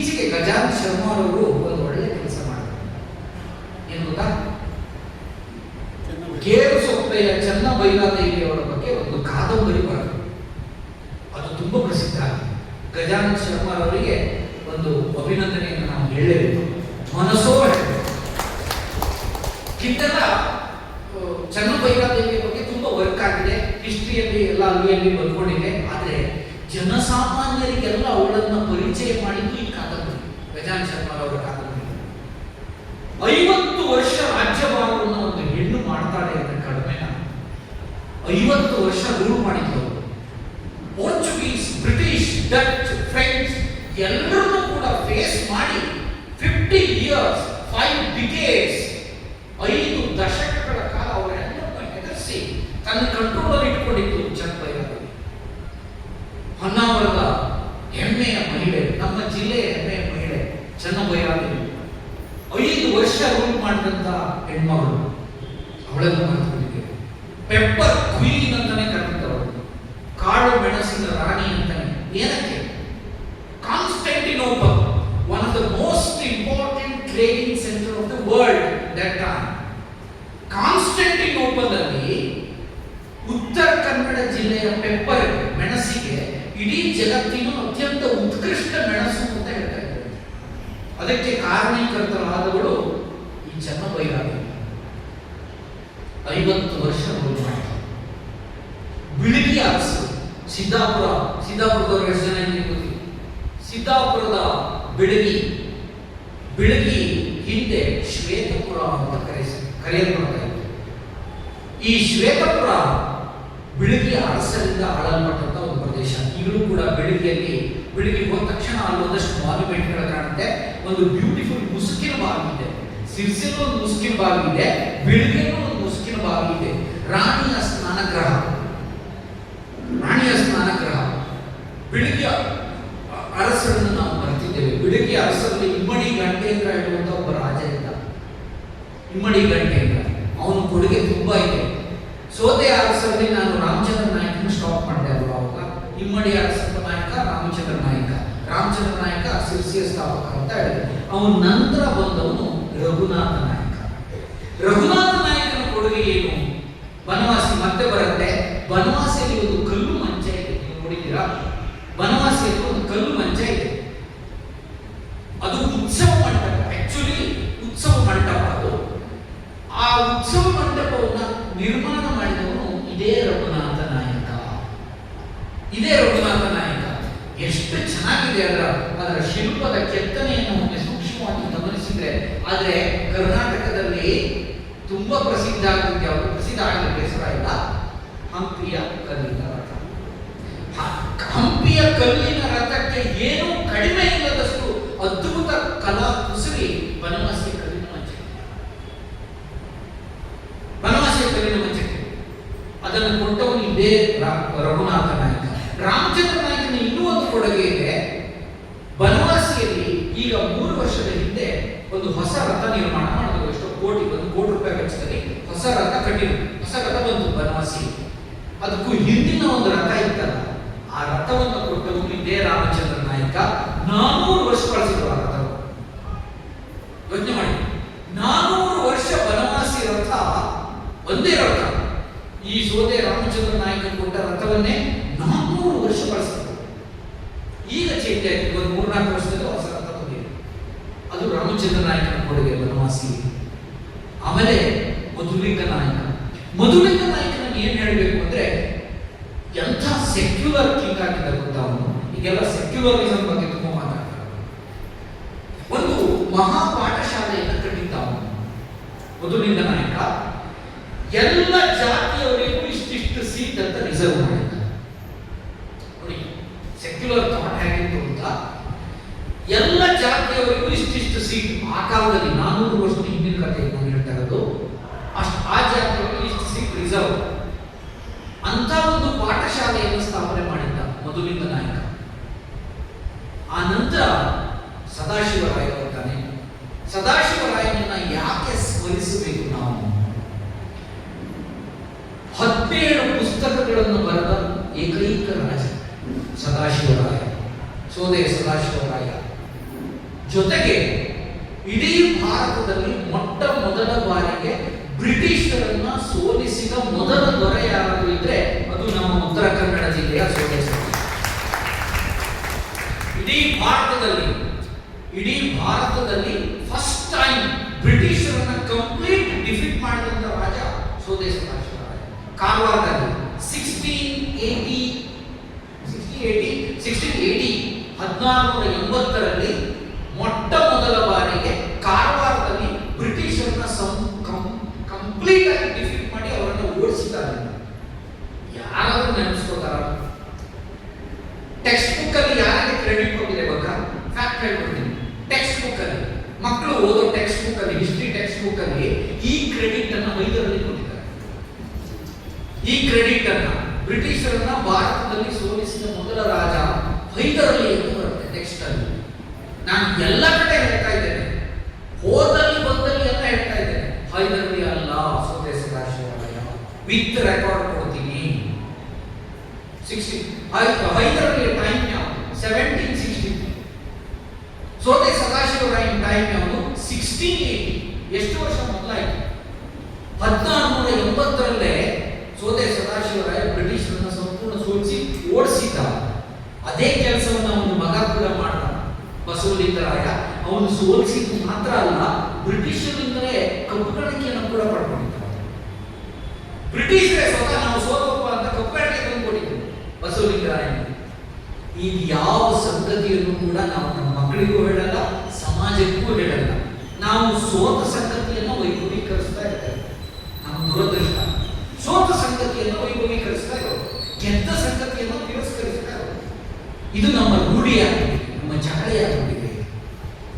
ಈಚೆಗೆ ಗಜಾನನ ಶರ್ಮಾರವರು ಒಂದು ಒಳ್ಳೆ ಕೆಲಸ ಮಾಡಿದ್ರು. ಏನು ಗೊತ್ತಾ? ಗೇರು ಸೊಪ್ಪೆಯ ಚೆನ್ನಬೈರಾದೇವಿಯವರ ಬಗ್ಗೆ ಒಂದು ಕಾದಂಬರಿ ಬರೆದರು. ಅದು ತುಂಬಾ ಪ್ರಸಿದ್ಧ ಆಗಿದೆ. ಗಜಾನನ ಶರ್ಮಾರವರಿಗೆ ಒಂದು ಅಭಿನಂದನೆಯನ್ನು ನಾವು ಹೇಳಲೇಬೇಕು, ಮನಸ್ಸೋ ಹೇಳಬೇಕು. ಇದೆಲ್ಲ ಚೆನ್ನಬೈರಾದೇವಿಯ ಬಗ್ಗೆ ತುಂಬಾ ವರ್ಕ್ ಆಗಿದೆ, ಹಿಸ್ಟ್ರಿಯಲ್ಲಿ ಎಲ್ಲ ಅಲ್ಲಿ ಬಂದ್ಕೊಂಡಿದೆ. ಆದರೆ ಜನಸಾಮಾನ್ಯರಿಗೆಲ್ಲ ಅವಳನ್ನ ಪರಿಚಯ ಮಾಡಿದ್ದು ಈ ಕಾದಂಬರಿ, ಗಜಾನನ ಶರ್ಮಾರವರ ಕಾದಂಬರಿ. 50 ವರ್ಷ ರಾಜ್ಯಭಾರವನ್ನು ಒಂದು ಹೆಣ್ಣು ಮಾಡ್ತಾಳೆ ಅಂತ ಕಡಿಮೆನ? 50 ವರ್ಷ ರೂಲ್ ಮಾಡಿದ್ರು. ಪೋರ್ಚುಗೀಸ್, ಬ್ರಿಟಿಷ್, ಡಚ್, ಫ್ರೆಂಚ್ ಎಲ್ಲರನ್ನೂ ಕೂಡ ಫೇಸ್ ಮಾಡಿ 50 ಇಯರ್ಸ್, 5 ಡಿಕೇಡ್ಸ್, 5 ದಶಕಗಳ ಕಾಲ ಅವರೆಲ್ಲರನ್ನು ಹೆದರಿಸಿ ತನ್ನ ಕಂಟ್ರೋಲ್ ಇಟ್ಕೊಂಡಿದ್ದು ಚೆನ್ನಬೈರಾದೇವಿ. ಹೊನ್ನಾವರದ ಹೆಮ್ಮೆಯ ಮಹಿಳೆ, ನಮ್ಮ ಜಿಲ್ಲೆಯ ಹೆಮ್ಮೆಯ ಮಹಿಳೆ ಚೆನ್ನಬೈರಾದೇವಿ 5 ವರ್ಷ ರೂಲ್ ಮಾಡಿದಂತ ಹೆಣ್ಮಗಳು. ಅವಳನ್ನು ಮಾಡ್ಕೊಂಡಿದ್ದೇವೆ. ಪೆಪ್ಪರ್ ಕ್ವೀನ್ ಅಂತಾನೆ ಕರೆದಿದ್ದವರು, ಕಾಳು ಮೆಣಸಿನ ರಾಣಿ ಅಂತಾನೆ. ಏನಕ್ಕೆ? Constantinople, one of the most important trading centre of the world that time. Constantinople ಅಲ್ಲಿ ಉತ್ತರ ಕನ್ನಡ ಜಿಲ್ಲೆಯ ಪೆಪ್ಪರ್ ಮೆಣಸಿಗೆ ಇಡೀ ಜಗತ್ತಿನ ಅತ್ಯಂತ ಉತ್ಕೃಷ್ಟ ಮೆಣಸು ಅಂತ ಹೇಳ್ತಾ ಇದ್ದಾರೆ. ಅದಕ್ಕೆ ಕಾರಣೀಕರ್ತರಾದವಳು ಈ ಚೆನ್ನಬೈರಾದೇವಿ. 50 ವರ್ಷ ರೂಲ್ ಮಾಡ್ತಾರೆ. ಬಿಳಿಗಿ ಅರಸು, ಸಿದ್ದಾಪುರದವರು ಎಷ್ಟು ಜನ ಇದ್ದೀರಿ ಗೊತ್ತಿಲ್ಲ? ಸಿದ್ದಾಪುರದ ಬಿಳಿಗಿ ಹಿಂದೆ ಶ್ವೇತಪುರ ಅಂತ ಕರೆಯಲ್ಪಡ್ತಾ ಇತ್ತು. ಈ ಶ್ವೇತಪುರ ಬಿಳಿಗಿ ಅರಸರಿಂದ ಆಳಲ್ಪಟ್ಟಂತ ಒಂದು ಪ್ರದೇಶ. ಈಗಲೂ ಕೂಡ ಬೆಳಗ್ಗೆ ಹೋದ ತಕ್ಷಣ ಅಲ್ಲಿ ಒಂದಷ್ಟು ಮಾನ್ಯುಮೆಂಟ್ಗಳು ಕಾಣುತ್ತೆ. ಒಂದು ಬ್ಯೂಟಿಫುಲ್ ಮುಸುಕಿನ ಬಾವಿ ಇದೆ, ಸಿರ್ಸಿಲೂ ಒಂದು ಮುಸುಕಿನ ಬಾವಿ ಇದೆ, ಬೆಳಗ್ಗೆನೂ ಒಂದು ಮುಸುಕಿನ ಬಾವಿ ಇದೆ. ರಾಣಿಯ ಸ್ನಾನಗ್ರಹ. ಬೆಳಗ್ಗೆ ಅರಸರನ್ನು ನಾವು ಬರ್ತಿದ್ದೇವೆ. ಬೆಳಗ್ಗೆ ಅರಸರಲ್ಲಿ ಇಮ್ಮಡಿ ಗಂಟೇಂದ್ರ ಹೇಳುವಂತ ಒಬ್ಬ ರಾಜ ಇದ್ದ. ಇಮ್ಮಡಿ ಗಂಟೇಂದ್ರ, ಅವನ ಕೊಡುಗೆ ತುಂಬಾ ಇದೆ. ಸೋದೆ ಅರಸರಲ್ಲಿ ನಾನು ರಾಮಚಂದ್ರ ನಾಯಕನ ಸ್ಟಾಪ್ ಮಾಡಿದೆ ಅಲ್ವಾ ಅವಾಗ. ಇಮ್ಮಡಿ ಅರಸರ ನಾಯಕ ರಾಮಚಂದ್ರ ನಾಯಕ ಸಿರ್ಸಿಯ ಸ್ಥಾಪಕ ಅಂತ ಹೇಳಿದೆ. ಅವನ ನಂತರ ಬಂದವನು ರಘುನಾಥ ನಾಯಕನ ಕೊಡುಗೆ ಏನು? ಬನವಾಸಿ ಮತ್ತೆ ಬರುತ್ತೆ. ಬನವಾಸಿಯಲ್ಲಿ ಒಂದು ಕಲ್ಲು ಮಂಚ ಇದೆ, ನೀವು ನೋಡಿದ್ದೀರಾ? ಬನವಾಸಿಯಲ್ಲಿ ಒಂದು ಕಲ್ಲು ಮಂಚ ಇದೆ. ಅದು ಉತ್ಸವ ಮಂಟಪ, ಆಕ್ಚುಲಿ ಉತ್ಸವ ಮಂಟಪ ಅದು. ಆ ಉತ್ಸವ ಮಂಟಪವನ್ನು ನಿರ್ಮಾಣ ಮಾಡಿದವನು ಇದೇ ರಘುನಾಥ ನಾಯಕ. ಎಷ್ಟು ಚೆನ್ನಾಗಿದೆ ಅದರ ಶಿಲ್ಪದ ಕೆತ್ತನೆಯನ್ನು ಒಮ್ಮೆ ಸೂಕ್ಷ್ಮವಾಗಿ ಗಮನಿಸಿದ್ರೆ. ಆದರೆ ಕರ್ನಾಟಕದಲ್ಲಿ ತುಂಬಾ ಪ್ರಸಿದ್ಧ ಆಗಲಿಕ್ಕೆ ಹೆಸರ ಇಲ್ಲ, ಹಂಪಿಯ ಕಲ್ಲಿನ ರಥ. ಹಂಪಿಯ ಕಲ್ಲಿನ ರಥಕ್ಕೆ ಏನೂ ಕಡಿಮೆ ಇಲ್ಲದಷ್ಟು ಅದ್ಭುತ ಕಲಾ ಕುಸುರಿ ಬನವಾಸಿಯ ಕಲ್ಲಿನ ಮಂಚಕ್ಕೆ. ಅದನ್ನು ಕೊಟ್ಟವನು ಇದೇ ರಘುನಾಥ ನಾಯಕ. ರಾಮಚಂದ್ರ ನಾಯಕನ ಇನ್ನೂ ಒಂದು ಕೊಡುಗೆ ಇದೆ. ಬನವಾಸಿಯಲ್ಲಿ ಈಗ 3 ವರ್ಷದ ಹಿಂದೆ ಒಂದು ಹೊಸ ರಥ ನಿರ್ಮಾಣ ಮಾಡಿದ್ರು. ಎಷ್ಟೋ ₹1 ಕೋಟಿ ವೆಚ್ಚದಲ್ಲಿ ಹೊಸ ರಥ ಬಂತು ಬನವಾಸಿ. ಅದಕ್ಕೂ ಹಿಂದಿನ ಒಂದು ರಥ ಇತ್ತಲ್ಲ, ಆ ರಥವನ್ನು ಕೊಟ್ಟವನು ಇದೇ ರಾಮಚಂದ್ರ ನಾಯಕ. 400 ವರ್ಷ ಬಳಸಿದ್ರು ಆ ರಥ. ಯೋಚನೆ ಮಾಡಿ, 400 ವರ್ಷ ಬನವಾಸಿ ರಥ, ಒಂದೇ ರಥ. ಈ ಸೋದೆ ರಾಮಚಂದ್ರ ನಾಯಕ ಕೊಟ್ಟ ರಥವನ್ನೇ 400 ವರ್ಷ ಬಳಸಿದ್ರು. ಈಗ ಚೇಂಜ್ ಆಯ್ತು, ಒಂದು 3-4 ವರ್ಷದಲ್ಲಿ ಹೊಸ ರಥ ಬಂದಿದೆ. ಅದು ರಾಮಚಂದ್ರ ನಾಯಕನ ಕೊಡುಗೆ ಬನವಾಸಿ. ಆಮೇಲೆ ಮಧುಲಿಂಗ ನಾಯಕನ ಏನ್ ಹೇಳಬೇಕು ಅಂದ್ರೆ, ಎಂಥ ಸೆಕ್ಯುಲರ್ ಕಿಂಗ್ ಆಗಿದ್ದ ಗೊತ್ತಾ ಅವನು. ಈಗೆಲ್ಲ ಸೆಕ್ಯುಲರಿಸಂ ಬಗ್ಗೆ ತುಂಬಾ ಮಾತಾಡ್ತಾರೆ. ಒಂದು ಮಹಾ ಪಾಠಶಾಲೆಯನ್ನು ಕಟ್ಟಿದ್ದ ಅವನು ಮಧುಲಿಂಗ ನಾಯಕ. ಎಲ್ಲ ಜಾತಿಯವರಿಗೂ ಇಷ್ಟಿಷ್ಟು ಸೀಟ್ ಅಂತ ರಿಸರ್ವ್ ಮಾಡಿದ್ದ. ನೋಡಿ ಸೆಕ್ಯುಲರ್ ಥಾಟ್ ಹೇಗಿತ್ತು ಅಂತ. ಎಲ್ಲ ಜಾತಿಯವರಿಗೂ ಇಷ್ಟಿಷ್ಟು ಸೀಟ್. ಆ ಕಾಲದಲ್ಲಿ 400 ವರ್ಷದ ಹಿಂದಿನ ಕಥೆ ನಾನು ಹೇಳ್ತಾ ಇರೋದು. ಆ ಜಾತಿಯವರಿಗೆ ಇಷ್ಟು ಸೀಟ್ ರಿಸರ್ವ್ ಅಂತ ಒಂದು ಪಾಠಶಾಲೆಯನ್ನು ಸ್ಥಾಪನೆ ಮಾಡಿದ್ದ ಮಧುಲಿಂಗ ನಾಯಕ. ಆ ನಂತರ ಸದಾಶಿವರಾಯ ಬರ್ತಾನೆ. ಸದಾಶಿವರಾಯನನ್ನ ಯಾಕೆ ಸ್ಮರಿಸಬೇಕು ನಾವು? 17 ಪುಸ್ತಕಗಳನ್ನು ಬರೆದ ಏಕೈಕ ರಾಜ ಸದಾಶಿವರಾಯ, ಸೋದರ ಸದಾಶಿವರಾಯ. ಜೊತೆಗೆ ಇಡೀ ಭಾರತದಲ್ಲಿ ಮೊಟ್ಟ ಮೊದಲ ಬಾರಿಗೆ ಬ್ರಿಟಿಷರನ್ನ ಸೋಲಿಸಿದ ಮೊದಲ ದೊರೆ ಯಾರಾದರೂ ಇದ್ರೆ ಅದು ನಮ್ಮ ಉತ್ತರ ಕನ್ನಡ ಜಿಲ್ಲೆಯ ಸೋಮೇಶ್ವರ. ಇಡೀ ಭಾರತದಲ್ಲಿ ಫಸ್ಟ್ ಟೈಮ್ ಬ್ರಿಟಿಷರನ್ನ ಕಂಪ್ಲೀಟ್ ಡಿಫೀಟ್ ಮಾಡಿದಂತ ರಾಜ ಸೋಮೇಶ್ವರ ಸದಾಶಿವರಾಯ. ಕಾರವಾರದಲ್ಲಿ 1680 ಮೊಟ್ಟ ಮೊದಲ ಬಾರಿಗೆ ಕಾರವಾರದಲ್ಲಿ ಬ್ರಿಟಿಷರನ್ನ ಕಂಪ್ಲೀಟ್ ಆಗಿ ಡಿಫೀಟ್ ಮಾಡಿ ಅವರನ್ನು ಓಡಿಸಿದ್ದಾರೆ. ಯಾರಾದ್ರೂ ನೆನೆಸ್ಕೋತಾರ? ಟೆಕ್ಸ್ಟ್ ಬುಕ್ ಅಲ್ಲಿ ಯಾರಿಗೆ ಕ್ರೆಡಿಟ್ ಹೋಗಿದೆ ಗೊತ್ತಾ? ಫ್ಯಾಕ್ಟ್ ಹೇಳ್ಕೊಡ್ತೀನಿ. ಟೆಕ್ಸ್ಟ್ ಬುಕ್ ಅಲ್ಲಿ ಮಕ್ಕಳು ಓದೋ ಟೆಕ್ಸ್ಟ್ ಬುಕ್ ಅಲ್ಲಿ, ಹಿಸ್ಟ್ರಿ ಟೆಕ್ಸ್ಟ್ ಬುಕ್ ಅಲ್ಲಿ ಈ ಕ್ರೆಡಿಟ್ ಅನ್ನ ಹೈದರಲ್ಲಿ ಕೊಟ್ಟಿದ್ದಾರೆ. ಈ ಕ್ರೆಡಿಟ್ ಅನ್ನ ಬ್ರಿಟಿಷರನ್ನ ಭಾರತದಲ್ಲಿ ಸೋಲಿಸಿದ ಮೊದಲ ರಾಜ ಹೈದರಲ್ಲಿ ಎಂದು ಬರುತ್ತೆ ಟೆಕ್ಸ್ಟ್ ಅಲ್ಲಿ. ನಾನು ಎಲ್ಲ ಕಡೆ ಹೇಳ್ತಾ ಇದ್ದೇನೆ, ಹೋದಲ್ಲಿ ಬಂದಲ್ಲಿ ಎಲ್ಲ ಹೇಳ್ತಾ ಇದ್ದೇನೆ. ಹೈದರಲ್ಲಿ ಅಲ್ಲ, ಸೋಮೇಶ್ವರ ಸದಾಶಿವರಾಯ ವಿತ್ ರೆಕಾರ್ಡ್ ಕೊಡ್ತೀನಿ. ಹೈದರಲ್ಲಿ ಟೈಮ್ ಯಾವುದು? 1763. ಸೋಮೇಶ್ವರ ಸದಾಶಿವರಾಯ ಟೈಮ್ ಯಾವುದು? 1680. ಎಷ್ಟು ವರ್ಷ ಮೊದಲಾಯಿತು? 1480ರಲ್ಲೇ ಸೋಮೇಶ್ವರ ಸದಾಶಿವರಾಯ ಬ್ರಿಟಿಷರನ್ನ ಸಂಪೂರ್ಣ ಸೋಲಿಸಿ ಓಡಿಸಿದ್ದ. ಅದೇ ಕೆಲಸವನ್ನು ಅವನ ಮಗ ಕೂಡ ಮಾಡ್ದ, ಬಸವಲಿಂಗರಾಯ. ಅವನು ಸೋಲಿಸಿದ್ದು ಮಾತ್ರ ಅಲ್ಲ, ಬ್ರಿಟಿಷರಿಂದಲೇ ಕಪ್ಪುಗಾಣಿಕೆಯನ್ನು ಕೂಡ ಪಡ್ಕೊಂಡಿದ್ದ. ಬ್ರಿಟಿಷರೇ ಸ್ವತಃ ನಾವು ಸೋತಪ್ಪ ಅಂತ ಕಪ್ಪುಗಾಣಿಕೆ ತಂದುಕೊಟ್ಟಿದ್ದು ಬಸವಲಿಂಗರಾಯ. ಈ ಯಾವ ಸಂಗತಿಯನ್ನು ಕೂಡ ನಾವು ನಮ್ಮ ಮಕ್ಕಳಿಗೂ ಹೇಳಲ್ಲ, ಸಮಾಜಕ್ಕೂ ಹೇಳಲ್ಲ. ನಾವು ಸೋತ ಸಂಗತಿಯನ್ನು ವೈಭವೀಕರಿಸ್ತಾ ಇರ್ತೇವೆ. ನಮ್ಮ ದುರದೃಷ್ಟ ಸೋತ ಸಂಗತಿಯನ್ನು ವೈಭವೀಕರಿಸ್ತಾ ಇರೋದು, ಗೆದ್ದ ಸಂಗತಿಯನ್ನು ತಿರಸ್ಕರಿಸ್ತಾ ಇರೋದು. ಇದು ನಮ್ಮ ರೂಢಿಯಾಗಿದೆ, ನಮ್ಮ ಚಹಳೆಯಾಗಿದೆ.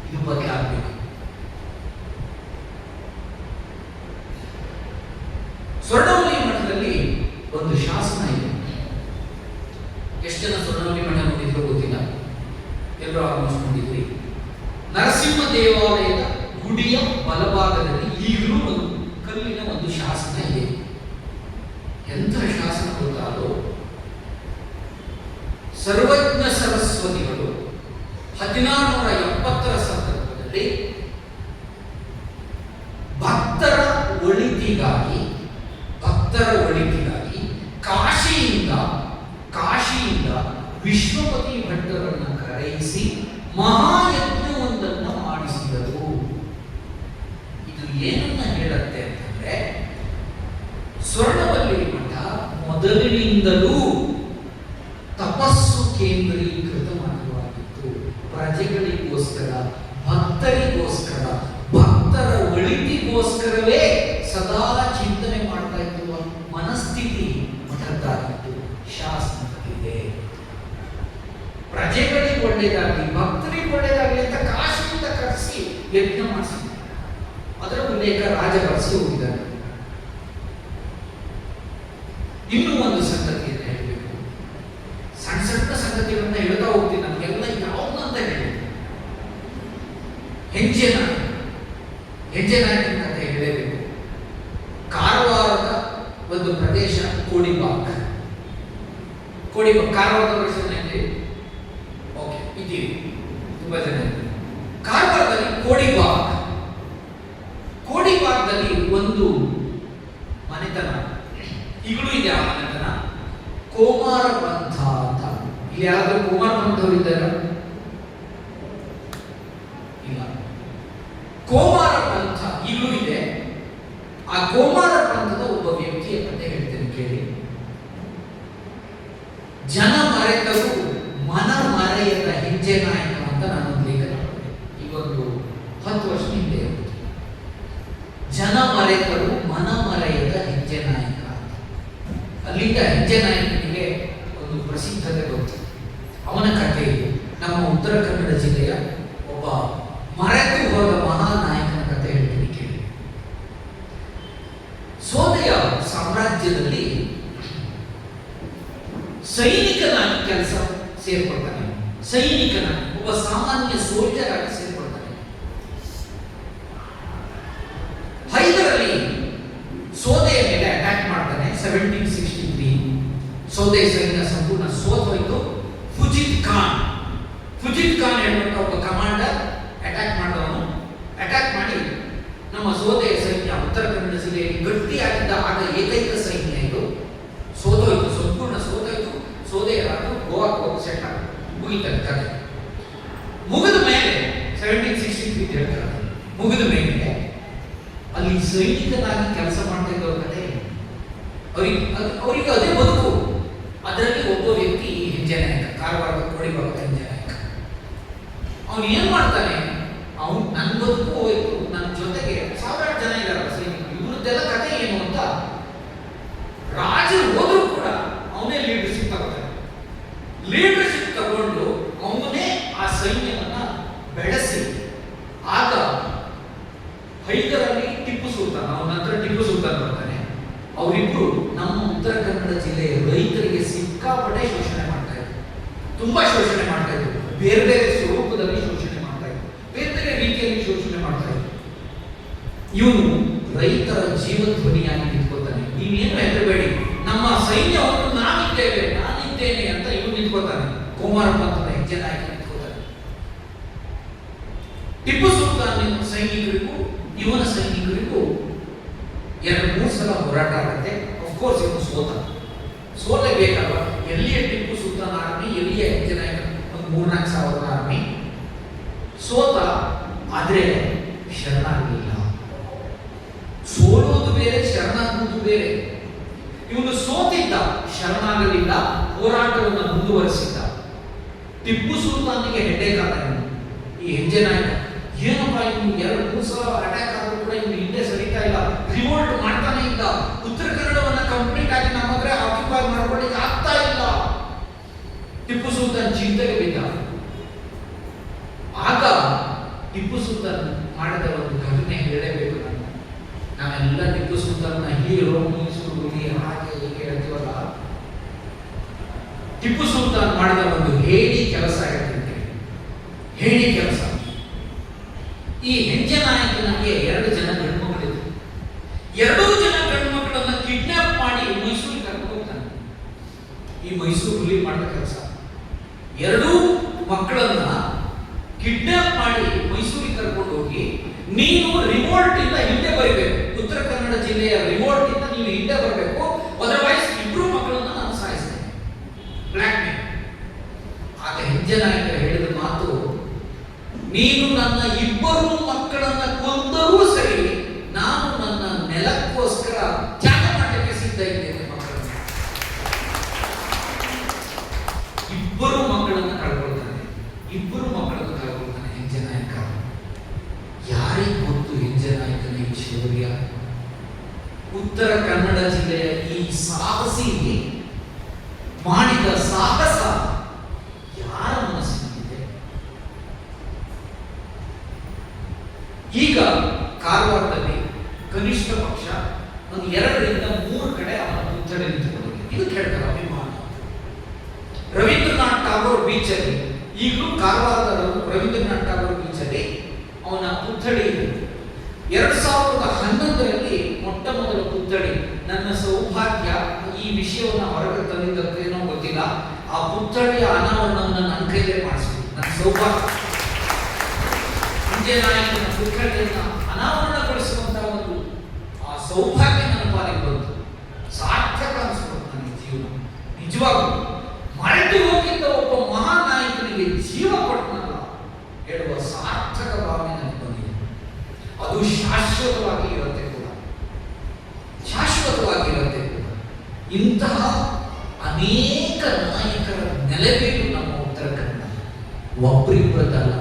ಇದು ಬದಲಾಗಬೇಕು. ಸ್ವರ್ಣವಲ್ಲಿ ಮಠದಲ್ಲಿ ಒಂದು ಶಾಸನ ಇದೆ. ಎಷ್ಟು ಜನ ಸ್ವರ್ಣವಲ್ಲಿ ಮಠ ನೋಡಿದ್ರು ಗೊತ್ತಿಲ್ಲ, ಎಲ್ಲರೂ ಆಲ್ಮೋಸ್ಟ್ ನೋಡಿದ್ರಿ. ನರಸಿಂಹ ದೇವಾಲಯದ ಗುಡಿಯ ಬಲಭಾಗದಲ್ಲಿ ಈಗಲೂ ಒಂದು ಕಲ್ಲಿನ ಒಂದು ಶಾಸನ ಇದೆ. ಎಂಥ ಶಾಸನ ಗೊತ್ತಾದೋ? ಸರ್ವಜ್ಞ ಸರಸ್ವತಿಗಳು 1670 ಸಂದರ್ಭದಲ್ಲಿ ಭಕ್ತರ ಒಳಿತಿಗಾಗಿ ಕಾಶಿಯಿಂದ ವಿಶ್ವಪತಿ ಭಟ್ಟರನ್ನು ಕರೆಯಿಸಿ ಮಹಾಯಜ್ಞವೊಂದನ್ನು ಮಾಡಿಸಿದರು. ಇದು ಏನನ್ನ ಹೇಳುತ್ತೆ ಅಂತಂದ್ರೆ, ಸ್ವರ್ಣವಲ್ಲಿ ಮಠ ಮೊದಲಿನಿಂದಲೂ ತಪಸ್ಸು ಕೇಂದ್ರೀಕೃತವಾಗಿತ್ತು. ಪ್ರಜೆಗಳಿಗೋಸ್ಕರ, ಭಕ್ತರಿಗೋಸ್ಕರ, ಭಕ್ತರ ಒಳಿತಿಗೋಸ್ಕರವೇ ಸದಾ ಚಿಂತನೆ ಮಾಡ್ತಾ ಇರುವ ಮನಸ್ಥಿತಿ ಮಠದ್ದಾಗಿತ್ತು. ಶಾಸನದಲ್ಲಿದೆ. ಪ್ರಜೆಗಳಿಗೆ ಒಳ್ಳೆಯದಾಗಲಿ, ಭಕ್ತರಿಗೆ ಒಳ್ಳೆಯದಾಗಲಿ ಅಂತ ಕಾಶಿಯಿಂದ ಕರೆಸಿ ಯಜ್ಞ ಮಾಡಿಸಿದ್ದಾರೆ. ಅದರ ಉಲ್ಲೇಖ ರಾಜ ಬರೆಸಿ ಹೋಗಿದ್ದಾರೆ. ಇನ್ನೂ ಒಂದು ಸಂಗತಿಯನ್ನು ಹೇಳಬೇಕು. ಸಣ್ಣ ಸಣ್ಣ ಸಂಗತಿಗಳನ್ನ ಹೇಳ್ತಾ ಹೋಗ್ತೀನಿ. ನಮಗೆಲ್ಲ ಯಾವ್ದಂತ ಹೇಳಿ ಹೆಜ್ಜೆ ನಾಯಕನ ಕಥೆ ಹೇಳಬೇಕು. ಕಾರವಾರದ ಒಂದು ಪ್ರದೇಶ ಕೋಡಿಬಾಗ್. ಕಾರವಾರದ ಪ್ರದೇಶ ಓಕೆ ಇದ್ದೀವಿ, ತುಂಬಾ ಜನ. ಕಾರವಾರದಲ್ಲಿ ಕೋಡಿಬಾಗ್ದಲ್ಲಿ ಒಂದು ಮನೆತನ ಈಗಲೂ ಇದೆ. ಆ ಮನೆತನ ಕೋಮಾರ ಪಂಥ ಅಂತ. ಇಲ್ಲಿ ಯಾರಾದ್ರೂ ಕೋಮಾರ ಪಂಥವ್ರು ಇದ್ದಾರ? ಇಲ್ಲ. ಕೋಮಾರ ಪಂಥ ಈಗಲೂ ಇದೆ. ಆ ಕೋಮಾರ ಪಂಥದ ಒಬ್ಬ ವ್ಯಕ್ತಿಯ ಕಥೆ ಹೇಳ್ತೇನೆ ಕೇಳಿ. ಜನ ಮರೆತರು ಮನ ಮರೆಯದ ಹೆಜ್ಜೆ ನಾಯಕ ಅಂತ ನಾನೊಂದು ಲೇಖನ ಮಾಡಿದೆ. ಈಗೊಂದು 10 ವರ್ಷ ಹಿಂದೆ. ಜನ ಮರೆತರು ಮನ ಮರೆಯದ ಹೆಜ್ಜೆ ನಾಯಕ. ಅಲ್ಲಿಂದ ಹೆಜ್ಜೆ ನಾಯಕನಿಗೆ ಒಂದು ಪ್ರಸಿದ್ಧತೆ ಬಂತು. ಅವನ ಕಥೆ ನಮ್ಮ ಉತ್ತರ ಕನ್ನಡ ಜಿಲ್ಲೆಯ ಒಬ್ಬ ಮರೆತು ಹೋದ ಮಹಾನಾಯಕನ ಕಥೆ ಹೇಳ್ತೀನಿ ಕೇಳಿ. ಸೋದೆಯ ಸಾಮ್ರಾಜ್ಯದಲ್ಲಿ ಸೈನಿಕನಾಗಿ ಕೆಲಸ ಸೇರ್ಕೊಳ್ತಾನೆ. ಸೈನಿಕನಾಗಿ ಒಬ್ಬ ಸಾಮಾನ್ಯ ಸೋಲ್ಜರ್ ಆಗಿ ಸೇರ್ಕೊಳ್ತಾನೆ. ಹೈದರಲ್ಲಿ ಸೋದೆಯ ಮೇಲೆ ಅಟ್ಯಾಕ್ ಮಾಡ್ತಾನೆ. 1763 ಸೋದೆ ಸೈನ್ಯ ಸಂಪೂರ್ಣ ಸೋತೋಯ್ತು. ಫುಜಿತ್ ಖಾನ್ ಹೇಳುವಂತ ಒಬ್ಬ ಕಮಾಂಡರ್ ಏಕೈಕ ಸೈನ್ಯ ಇದು. ಸೋತೋಯ್ತು, ಸಂಪೂರ್ಣ ಸೋತೋಯ್ತು. ಸೋದೆ ಯಾರು ಗೋವಾಕ್ಕೆ ಹೋಗಿ ಸೆಟ್ ಆಗ ಮುಗಿತಾರೆ ಕತೆ. ಮುಗಿದ ಮೇಲೆ 1763 ಹೇಳ್ತಾರೆ. ಮುಗಿದ ಮೇಲೆ ಅಲ್ಲಿ ಸೈನಿಕನಾಗಿ ಕೆಲಸ ಮಾಡ್ತಾ ಇದ್ದವ್ರ ಕತೆ ಅವರಿಗೆ ಅದೇ ಬದುಕು. ಅದರಲ್ಲಿ ಒಬ್ಬ ವ್ಯಕ್ತಿ ಹೆಜ್ಜೆ ನಾಯಕ, ಕಾರವಾರದ ಕೋಡಿಬಾಗದ ಹೆಜ್ಜೆ ನಾಯಕ. ಅವನು ಏನ್ ಮಾಡ್ತಾನೆ, ಅವನು ನನ್ನ ಬದುಕು ಹೋಯ್ತು, ನನ್ನ ಜೊತೆಗೆ ಸಾವಿರಾರು ಜನ ಇದ್ದಾರೆ ಸೈನಿಕರು, ಇವ್ರದ್ದೆಲ್ಲ ಕತೆ ಏನು ಅಂತ ರಾಜರು ಹೋದ್ರು ಕೂಡ ಅವನೇ ಲೀಡರ್ಶಿಪ್ ತಗೋತಾನೆ. ಲೀಡರ್ಶಿಪ್ ತಗೊಂಡು ಅವನೇ ಆ ಸೈನ್ಯವನ್ನ ಬೆಳೆಸಿ, ಆಗ ಹೈದರಲ್ಲಿ ಟಿಪ್ಪು ಸುಲ್ತಾನ್, ಅವನ ನಂತರ ಟಿಪ್ಪು ಸುಲ್ತಾನ್ ಬರ್ತಾನೆ. ಅವರಿಬ್ರು ನಮ್ಮ ಉತ್ತರ ಕನ್ನಡ ಜಿಲ್ಲೆಯ ರೈತರಿಗೆ ಸಿಕ್ಕಾಪಟ್ಟೆ ಶೋಷಣೆ ಮಾಡ್ತಾ ಇದ್ರು, ತುಂಬಾ ಶೋಷಣೆ ಮಾಡ್ತಾ ಇದ್ರು, ಬೇರೆ ಬೇರೆ ಸ್ವರೂಪದಲ್ಲಿ ಶೋಷಣೆ ಮಾಡ್ತಾ ಇದ್ರು, ಬೇರೆ ಬೇರೆ ರೀತಿಯಲ್ಲಿ ಶೋಷಣೆ ಮಾಡ್ತಾ ಇದ್ರು. ಇವನು ರೈತರ ಜೀವಧ್ವನಿಯಾಗಿ ನಿಂತ್ಕೋತಾನೆ. ನೀವೇನು ಹೆದರಬೇಡಿ, ನಮ್ಮ ಸೈನ್ಯವನ್ನು ನಾನಿದ್ದೇನೆ ಅಂತ ಇವನು ನಿಂತ್ಕೋತಾನೆ. ಕುಮಾರಪಂತನ ಹೆಜ್ಜೆ ನಾಯಕ ನಿಂತ್ಕೋತಾನೆ. ಟಿಪ್ಪು ಸುಲ್ತಾನ್ ಸೈನಿಕರಿಗೂ ಇವನ ಸೈನಿಕರಿಗೂ 2-3 ಸಲ ಹೋರಾಟ ಆಗುತ್ತೆ. ಅಫ್ಕೋರ್ಸ್ ಇವನು ಸೋಲೇಬೇಕಲ್ವ. ಎಲ್ಲಿಯ ಟಿಪ್ಪು ಸುಲ್ತಾನ್ ಆರ್ಮಿ, ಎಲ್ಲಿಯ ಹೆಜ್ಜೆ ನಾಯಕ, ಒಂದು 3-4 ಸಾವಿರ ಆರ್ಮಿ ಸೋತ. ಆದ್ರೆ ಶರಣಾಗಲಿಲ್ಲ. ಸೋಲೋದು ಬೇರೆ, ಶರಣಾಗುವುದು ಬೇರೆ. ಇವನು ಸೋತಿದ್ದ, ಶರಣಾಗಲಿಲ್ಲ, ಹೋರಾಟವನ್ನು ಮುಂದುವರಿಸಿದ್ದ. ಟಿಪ್ಪು ಸುಲ್ತಾನ್ಗೆ ಹೆಡ್ಡೇಕ್ ಆದ ಈ ಹೆಜ್ಜೆ ನಾಯಕ. ಏನಪ್ಪ ಇವನು 2-3 ಸಲ ಅಟ್ಯಾಕ್ ಆದ್ರೂ ಕೂಡ ಇವನು ಹಿಂದೆ ಸರಿತಾ ಇಲ್ಲ, ರಿವೋಲ್ಟ್ ಮಾಡ್ತಾನೆ ಇದ್ದ. ಉತ್ತರ ಕನ್ನಡವನ್ನ ಕಂಪ್ಲೀಟ್ ಆಗಿ ನಮ್ಮ ಹತ್ರ ಆಕ್ಯುಪೈ ಮಾಡ್ಕೊಳ್ಳಿಕ್ಕೆ ಆಗ್ತಾ ಇಲ್ಲ. ಟಿಪ್ಪು ಸುಲ್ತಾನ್ ಚಿಂತೆಗೆ ಬಿದ್ದ. ಆಗ ಟಿಪ್ಪು ಸುಲ್ತಾನ್ ಮಾಡಿದ ಒಂದು ಘಟನೆ ಹೇಳಬೇಕು. ನಾವೆಲ್ಲ ಟಿಪ್ಪು ಸುಲ್ತಾನ್ನ ಹೀರೋ, ಮೈಸೂರು ಹುಲಿ, ಹಾಗೆ ಹೀಗೆ ಹೇಳ್ತೀವಲ್ಲ. ಟಿಪ್ಪು ಸುಲ್ತಾನ್ ಮಾಡಿದ ಒಂದು ಹೇಳಿ ಕೆಲಸ ಇರ್ತೈತೆ, ಹೇಳಿ ಕೆಲಸ. ಈ ಹೆಜ್ಜೆ ನಾಯಕನಿಗೆ 2 ಜನ ಗಂಡುಮಕ್ಕಳಿದ್ರು. 2 ಜನ ಗಂಡುಮಕ್ಕಳನ್ನ ಕಿಡ್ನಾಪ್ ಮಾಡಿ ಮೈಸೂರಿಗೆ ಕರ್ಕೊಂಡು ಹೋಗ್ತಾನೆ. ಈ ಮೈಸೂರು ಹುಲಿ ಮಾಡಿದ ಕೆಲಸ. 2 ಮಕ್ಕಳನ್ನ ಕಿಡ್ನಾಪ್ ಮಾಡಿ ಮೈಸೂರಿಗೆ ಕರ್ಕೊಂಡು ಹೋಗಿ, ನೀನು ರಿವೋಲ್ಟ್ ಇಂದ ಹಿಂದೆ ಬರಬೇಕು, ಉತ್ತರ ಕನ್ನಡ ಜಿಲ್ಲೆಯ ರಿವೋಲ್ಟ್ ಇಂದ ನೀವು ಹಿಂದೆ ಬರಬೇಕು, ಅದರ್ವೈಸ್ 2 ಮಕ್ಕಳನ್ನ ನಾನು ಸಾಯಿಸ್ತೇನೆ. ಬ್ಲ್ಯಾಕ್ ಮೇಲ್. ಆಗ ಹೆಜ್ಜೆ ನಾಯಕ ಹೇಳಿದ ಮಾತು, ನೀನು ನನ್ನ 2 ಮಕ್ಕಳನ್ನ ಕೊಂದರೂ ಸರಿ, ನಾನು ನನ್ನ ನೆಲಕ್ಕೋಸ್ಕರ ತ್ಯಾಗ ಮಾಡಲಿಕ್ಕೆ ಸಿದ್ಧ ಇದ್ದೇನೆ. ಮಕ್ಕಳನ್ನ 2 ಮಕ್ಕಳನ್ನ ಕಳ್ಕೊಳ್ತಾನೆ. 2 ಮಕ್ಕಳನ್ನು ಕಳ್ಕೊಳ್ತಾನೆ ಹೆಜ್ಜೆ ನಾಯಕ. ಯಾರಿಗೆ ಗೊತ್ತು ಹೆಜ್ಜೆ ನಾಯಕನ ಈ ಶೌರ್ಯ? ಉತ್ತರ ಕನ್ನಡ ಜಿಲ್ಲೆಯ ಈ ಸಾಹಸಿ ಮಾಡಿದ ಸಾಹಸ ಯಾರ ಮನಸ್ಸಿನಲ್ಲಿದೆ? ಈಗ ಕಾರವಾರದಲ್ಲಿ ಕನಿಷ್ಠ ಪಕ್ಷ ಒಂದು 2-3 ಕಡೆ ಅವನ ಪುತ್ಥಳಿ ನಿಂತುಕೊಂಡಿದೆ. ಇದು ಕೇಳ್ತಾರೆ ಅಭಿಮಾನ. ರವೀಂದ್ರನಾಥ್ ಟಾಗೋರ್ ಬೀಚಲ್ಲಿ, ಈಗಲೂ ಕಾರವಾರದ ರವೀಂದ್ರನಾಥ್ ಟಾಗೋರ್ ಬೀಚಲ್ಲಿ ಅವನ ಪುತ್ಥಳಿ ಇದೆ. 2011ರಲ್ಲಿ ಮೊಟ್ಟ ಮೊದಲ ಪುತ್ಥಳಿ. ನನ್ನ ಸೌಭಾಗ್ಯ ಈ ವಿಷಯವನ್ನು ಹೊರಗೆ ತಂದಿದ್ದಕ್ಕೇನೋ ಗೊತ್ತಿಲ್ಲ, ಆ ಪುತ್ಥಳಿಯ ಅನಾವರಣವನ್ನು ನನ್ನ ಕೈಲೇ ಮಾಡಿಸಿದ್ರು. ನನ್ನ ಸೌಭಾಗ್ಯ, ಹೆಜ್ಜೆ ನಾಯಕನ ಪುತ್ಥಳಿಯನ್ನ ಅನಾವರಣಗೊಳಿಸುವಂತಹ ಒಂದು ಆ ಸೌಭಾಗ್ಯ ನನ್ನ ಪಾಲಿಗೆ ಬಂತು. ಸಾರ್ಥಕ ಅನಿಸ್ಬೋದು ನನಗೆ ಜೀವನ. ನಿಜವಾಗೂ ಮರೆತು ಹೋಗಿದ್ದ ಒಬ್ಬ ಮಹಾನ್ ನಾಯಕನಿಗೆ ಜೀವ ಕೊಟ್ಟನಲ್ಲ ಹೇಳುವ ಸಾರ್ಥಕ ಭಾವನೆ ನನಗೆ ಬಂದಿದೆ. ಅದು ಶಾಶ್ವತವಾಗಿ ಇರುತ್ತೆ ಕೂಡ, ಶಾಶ್ವತವಾಗಿ ಇರುತ್ತೆ ಕೂಡ. ಇಂತಹ ಅನೇಕ ನಾಯಕರ ನೆಲೆಬೇರು ನಮ್ಮ ಉತ್ತರ ಕನ್ನಡ. ಒಬ್ಬರಿಬ್ಬರದಲ್ಲ,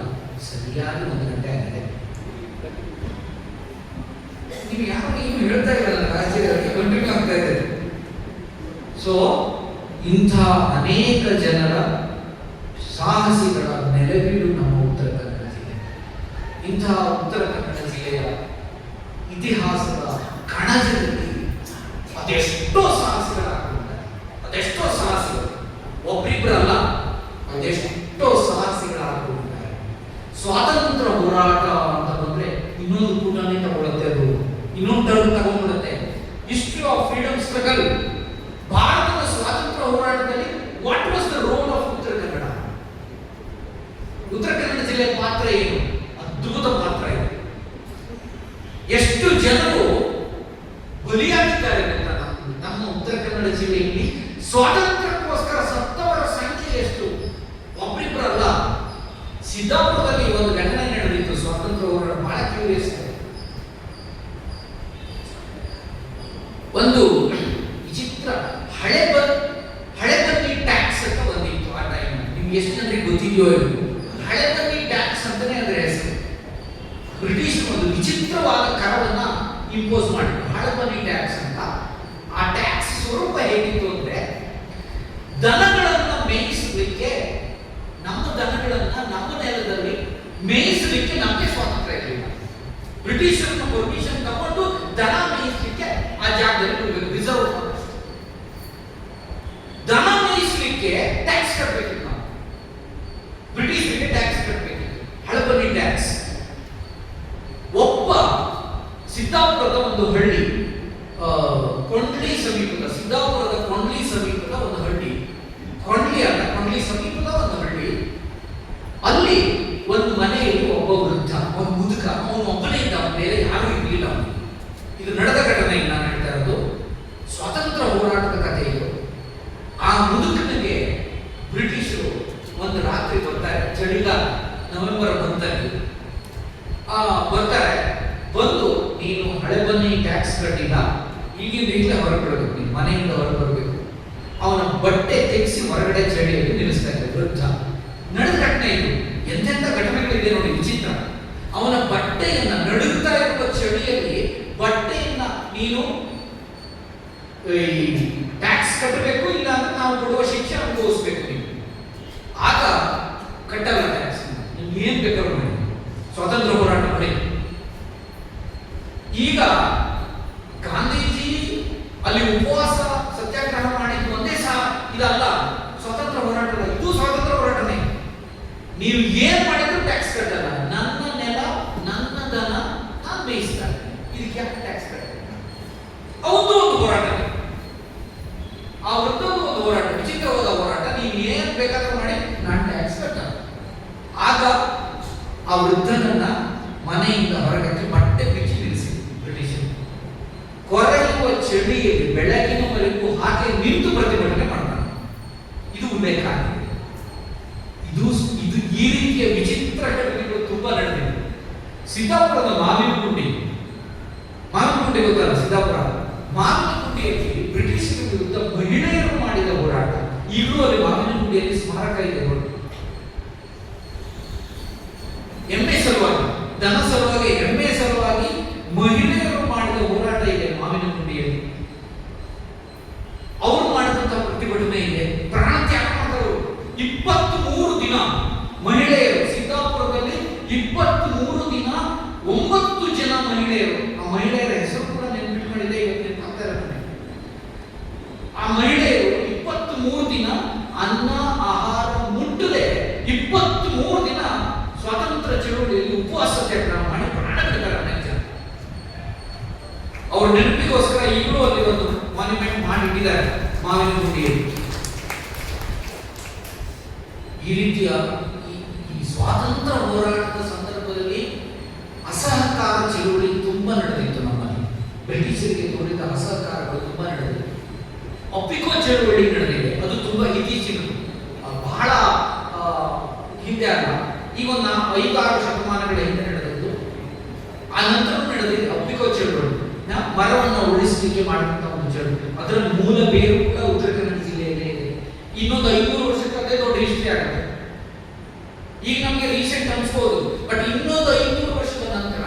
ಸರಿಯಾಗಿ 1 ಗಂಟೆ ಆಗಿದೆ. ನೀವು ಯಾರು ಏನು ಹೇಳ್ತಾ ಇರಲ್ಲ, ರಾಜ್ಯದಲ್ಲಿ ಕಂಟಿನ್ಯೂ ಆಗ್ತಾ ಇದೆ. ಸೊ ಇಂಥ ಅನೇಕ ಜನರ ಸಾಹಸಿಗಳ ನೆಲೆಬೀಡು ನಮ್ಮ ಉತ್ತರ ಕನ್ನಡ ಜಿಲ್ಲೆ. ಇಂತಹ ಉತ್ತರ ಕನ್ನಡ ಜಿಲ್ಲೆಯ ಇತಿಹಾಸದ ಕಣಜದಲ್ಲಿ ಅದೆಷ್ಟೋ ಸಾಹಸಿಗಳಾಗಿದ್ದಾರೆ. ಅದೆಷ್ಟೋ ಸಾಹಸಿಗಳು, ಒಬ್ಬರಿಬ್ಬರಲ್ಲ, ಅದೆಷ್ಟೋ ಸಾಹಸಿಗಳಾಗಿದ್ದಾರೆ. ಸ್ವಾತಂತ್ರ್ಯ ಹೋರಾಟ ಅಂತ ಬಂದ್ರೆ ಇನ್ನೊಂದು ಕೂಟನೇ ತಗೊಳುತ್ತೆ, ಅದು ಇನ್ನೊಂದು ಟರ್ಮ್ ತಗೊಂಡ್ಬಿಡುತ್ತೆ. History of freedom struggle. ಭಾರತದ ಸ್ವಾತಂತ್ರ್ಯ ಹೋರಾಟದಲ್ಲಿ what was the role of Uttara Kannada? Uttara Kannada ಜಿಲ್ಲೆಯ ಪಾತ್ರ ಏನು? ಅದ್ಭುತ ಪಾತ್ರ ಇದೆ. ಎಷ್ಟು ಜನರು ಬಲಿಯಾಗಿದ್ದಾರೆ ಅಂತ ಸ್ವಾತಂತ್ರ್ಯಕ್ಕೋಸ್ಕರ ಸತ್ತವರ ಸಂಖ್ಯೆ ಎಷ್ಟು? ಒಬ್ಬರಿಬ್ಬರಲ್ಲ. ಸಿದ್ದಾಪುರದಲ್ಲಿ ಒಂದು ಘಟನೆ ನಡೆದಿತ್ತು ಸ್ವಾತಂತ್ರ್ಯ ಹೋರಾಟ, ಬಹಳ ಕ್ಯೂರಿಯಸ್. ಒಂದು ವಿಚಿತ್ರ ಹಳೆಬನ್ನಿ ಟ್ಯಾಕ್ಸ್ ಅಂತ ಬಂದಿತ್ತು ಆ ಟೈಮ್. ನಿಮ್ಗೆ ಎಷ್ಟು ಜನರಿಗೆ ಗೊತ್ತಿದೆಯೋ ಹಳೆಬನ್ನಿ ಟ್ಯಾಕ್ಸ್ ಅಂತಾನೆ ಅದರ ಹೆಸರು. ಬ್ರಿಟಿಷರು ಒಂದು ವಿಚಿತ್ರವಾದ ಕರವನ್ನ ಇಂಪೋಸ್ ಮಾಡಿದ್ರು, ಹಳೆಬನ್ನಿ ಟ್ಯಾಕ್ಸ್ ಅಂತ. ಆ ಟ್ಯಾಕ್ಸ್ ಸ್ವರೂಪ ಹೇಗಿತ್ತು ಅಂದ್ರೆ, ದನಗಳನ್ನ ಮೇಯಿಸಲಿಕ್ಕೆ, ನಮ್ಮ ದನಗಳನ್ನ ನಮ್ಮ ನೆಲದಲ್ಲಿ ಮೇಯಿಸಲಿಕ್ಕೆ ನಮಗೆ ಸ್ವಾತಂತ್ರ್ಯ ಇರಲಿಲ್ಲ. ಬ್ರಿಟಿಷರನ್ನ ಪರ್ಮಿಷನ್ ತಗೊಂಡು ದನ ಮೇಯಿಸಲಿಕ್ಕೆ ಆ ಜಾಗದಲ್ಲಿ ಕೊಡಬೇಕು, ರಿಸರ್ವ್ ಫಾರೆಸ್ಟ್. ದನ ಮೇಯಿಸಲಿಕ್ಕೆ ಟ್ಯಾಕ್ಸ್ ಕಟ್ಟಬೇಕಿತ್ತು ನಾವು, ಬ್ರಿಟಿಷರಿಗೆ ಟ್ಯಾಕ್ಸ್ ಕಟ್ಟಬೇಕಿತ್ತು, ಹಳಬನ್ನಿ ಟ್ಯಾಕ್ಸ್. ಒಬ್ಬ ಸಿದ್ದಾಪುರದ ಒಂದು ಹಳ್ಳಿ, ಕೊಂಡ್ಲಿ ಸಮೀಪದ, ಸಿದ್ದಾಪುರದ ಕೊಂಡ್ಲಿ ಸಮೀಪದ ಒಂದು ಹಳ್ಳಿ, ಕೊಂಡ್ಲಿ ಸಮೀಪದ ಒಂದು ಹಳ್ಳಿ. ಅಲ್ಲಿ ಒಂದು ಮನೆಯಲ್ಲಿ ಒಬ್ಬ ವೃದ್ಧ, ಅವನು ಮುದುಕ, ಅವನು ಒಬ್ಬನೇ ಇದ್ದ, ಬೇರೆ ಯಾರು ಇರಲಿಲ್ಲ. ಇದು ನಡೆದ ಘಟನೆ, ನಾನು ಹೇಳ್ತಾ ಇರೋದು ಸ್ವಾತಂತ್ರ್ಯ ಹೋರಾಟದ ಕಥೆ ಇದು. ಆ ಮುದುಕನಿಗೆ ಬ್ರಿಟಿಷರು ಒಂದು ರಾತ್ರಿ ಬರ್ತಾರೆ, ಚಳಿಗಾಲ, ನವೆಂಬರ್ ಬಂದಲ್ಲಿ ಬರ್ತಾರೆ. ಬಂದು, ನೀನು ಹಳೆಬನ್ನಿ ಟ್ಯಾಕ್ಸ್ ಕಟ್ಟಿಲ್ಲ, ಈಗಿಂದ ಹೊರಬರಬೇಕು, ನೀನು ಮನೆಯಿಂದ ಹೊರಬರಬೇಕು. ಅವನ ಬಟ್ಟೆ ತೆಗೆಸಿ ಹೊರಗಡೆ ಚಳಿಯಲ್ಲಿ ನಿಲ್ಲಿಸ್ತಾ ಇದ್ದ ವೃದ್ಧ. ನಡೆದ ಘಟನೆ ಇದು. ಎಂತೆಂಥ ಘಟನೆಗಳಿದೆ ನೋಡಿ, ವಿಚಿತ್ರ. ಅವನ ಬಟ್ಟೆಯನ್ನ, ನಡುಗ್ತಾ ಇರುವ ಚಳಿಯಲ್ಲಿ ಬಟ್ಟೆಯನ್ನ ನೀನು ಟ್ಯಾಕ್ಸ್ ಕಟ್ಟಬೇಕು, ಇಲ್ಲ ಅಂದ್ರೆ ನಾವು ಕೊಡುವ ಶಿಕ್ಷೆ ಅನುಭವಿಸ್ಬೇಕು ನೀವು. ಆಗ ಕಟ್ಟಲ್ಲ ಟ್ಯಾಕ್ಸ್, ನೀವು ಏನ್ ಬೇಕಾದ್ರೂ ಮಾಡಿ, ಸ್ವಾತಂತ್ರ್ಯ ಹೋರಾಟ ಮಾಡಿ. ಈಗ ಗಾಂಧೀಜಿ ಅಲ್ಲಿ ಉಪವಾಸ ಸತ್ಯಾಗ್ರಹ ಮಾಡಿದ್ದು ಒಂದೇ ಇದಲ್ಲ ಸ್ವಾತಂತ್ರ್ಯ ಹೋರಾಟ, ಇದು ಸ್ವಾತಂತ್ರ್ಯ ಹೋರಾಟನೇ. ನೀವು ಏನ್ ಮಾಡಿದ್ರು ಟ್ಯಾಕ್ಸ್ ಕಟ್ಟಲ್ಲ, ನನ್ನ ನೆಲ ನನ್ನ ದನ ನಾನು ಮೇಯಿಸ್ತಾರೆ, ಇದಕ್ಕೆ ಯಾಕೆ ಟ್ಯಾಕ್ಸ್ ಕಟ್ಟಬೇಕು? ಅವತ್ತು ಒಂದು ಹೋರಾಟ, ಆ ವೃತ್ತದ್ದು ಒಂದು ಹೋರಾಟ, ವಿಚಿತ್ರವಾದ ಹೋರಾಟ. ನೀವು ಏನ್ ಬೇಕಾದ್ರೂ ಮಾಡಿ, ನಾನು ಟ್ಯಾಕ್ಸ್ ಕಟ್ಟಲ್ಲ. ಆಗ ಆ ವೃದ್ಧನನ್ನ ಮನೆಯಿಂದ ಹೊರಗಕ್ಕೆ ಬಟ್ಟೆ ಬಿಚ್ಚಿ ನಿಲ್ಲಿಸಿ ಬ್ರಿಟಿಷರು. ಕೊರೆಯುವ ಚಳಿಯಲ್ಲಿ ಬೆಳಗಿನವರೆಗೂ ಹಾಗೆ ನಿಂತು ಪ್ರತಿಭಟನೆ ಮಾಡ್ತಾರೆ. ಇದು ಉಲ್ಲೇಖ ಆಗಿದೆ. ಇದು ಈ ರೀತಿಯ ವಿಚಿತ್ರ ಘಟನೆಗಳು ತುಂಬಾ ನಡೆದಿದೆ. ಸಿದ್ದಾಪುರದ ಮಾವಿನಗುಂಡಿ ಗೊತ್ತಲ್ಲ, ಸಿದ್ದಾಪುರ ಮಾವಿನಗುಂಡಿಯಲ್ಲಿ ಬ್ರಿಟಿಷರ ವಿರುದ್ಧ ಮಹಿಳೆಯರು ಮಾಡಿದ ಹೋರಾಟ. ಈಗಲೂ ಅಲ್ಲಿ ಮಾವಿನಗುಂಡಿಯಲ್ಲಿ ಸ್ಮಾರಕ ಇದೆ ನೋಡಿ. ಎಮ್ಮೆ ಸಲುವಾಗಿ, ದನ ಸಲುವಾಗಿ, ಎಮ್ಮೆ ಸಲುವಾಗಿ ಮಹಿಳೆಯರು ಮಾಡಿದ ಹೋರಾಟ ಇದೆ ಮಾವಿನಗುಂಡಿಯಲ್ಲಿ. ಅವರು ಮಾಡಿದಂತಹ ಪ್ರತಿಭಟನೆ ಇದೆ, ಪ್ರಾಣ ತ್ಯಾಗ ಮಾಡಿದರು. 23 ದಿನ ಮಹಿಳೆಯರು ಸಿದ್ದಾಪುರದಲ್ಲಿ, 23 ದಿನ 9 ಜನ ಮಹಿಳೆಯರು. ಆ ಮಹಿಳೆಯರ ಹೆಸರು ಕೂಡ ನೆನಪಿಟ್ಕೊಂಡಿದೆ, ಇವತ್ತು ನೆನಪಾಗ್ತಾ ಇರುತ್ತೆ. ಆ ಮಹಿಳೆಯರು 23 ದಿನ ಅನ್ನ ಆಹಾರ ಮುಟ್ಟದೆ 23 ದಿನ ಸ್ವಾತಂತ್ರ್ಯ ಚಳುವಳಿಯಲ್ಲಿ ಉಪವಾಸ ಸತ್ಯಾಗ್ರಹ ಮಾಡಿ ಪ್ರಾಣ ಬಿಡ್ತಾರೆ. ಅನೇಕ ಜನ ಅವ್ರ ನೆನಪಿಗೋಸ್ಕರ ಈಗಲೂ ಅಲ್ಲಿ ಒಂದು ಮಾನ್ಯುಮೆಂಟ್ ಮಾಡಿಟ್ಟಿದ್ದಾರೆ ಮಾವಿನಗುಂಡಿಯಲ್ಲಿ. ಈ ರೀತಿಯ ಈ ಸ್ವಾತಂತ್ರ್ಯ ಹೋರಾಟದ ಸಂದರ್ಭದಲ್ಲಿ ಅಸಹಕಾರ ಚಳುವಳಿ ತುಂಬಾ ನಡೆದಿತ್ತು ನಮ್ಮಲ್ಲಿ. ಬ್ರಿಟಿಷರಿಗೆ ತೋರಿದ ಅಸಹಕಾರಗಳು ತುಂಬಾ ನಡೆದಿದೆ. ಒಪ್ಪಿಕೋ ಚಳುವಳಿ ನಡೆದಿದೆ, ಅದು ತುಂಬಾ ಇತ್ತೀಚಿನದು, ಬಹಳ ಹಿಂದೆ ಅಲ್ಲ, ಈಗ ಒಂದು 5-6 ಶತಮಾನಗಳ ಹಿಂದೆ ನಡೆದದ್ದು. ಆ ನಂತರ ನಡೆದಿದೆ ಒಪ್ಪಿಕೋ ಚಳುವಳಿ, ಮರವನ್ನು ಉಳಿಸಲಿಕ್ಕೆ ಮಾಡಿದಂತ ಒಂದು ಚಳುವಳಿ. ಅದರ ಮೂಲ ಬೇರು ಕೂಡ ಉತ್ತರ ಕನ್ನಡ ಜಿಲ್ಲೆಯಲ್ಲೇ ಇದೆ. ಇನ್ನೊಂದು 500 ವರ್ಷಕ್ಕೆ ಅದೇ ದೊಡ್ಡ ಹಿಸ್ಟ್ರಿ ಆಗುತ್ತೆ. ಈಗ ನಮಗೆ ರೀಸೆಂಟ್ ಅನ್ಸ್ಬೋದು, ಬಟ್ ಇನ್ನೊಂದು 500 ವರ್ಷದ ನಂತರ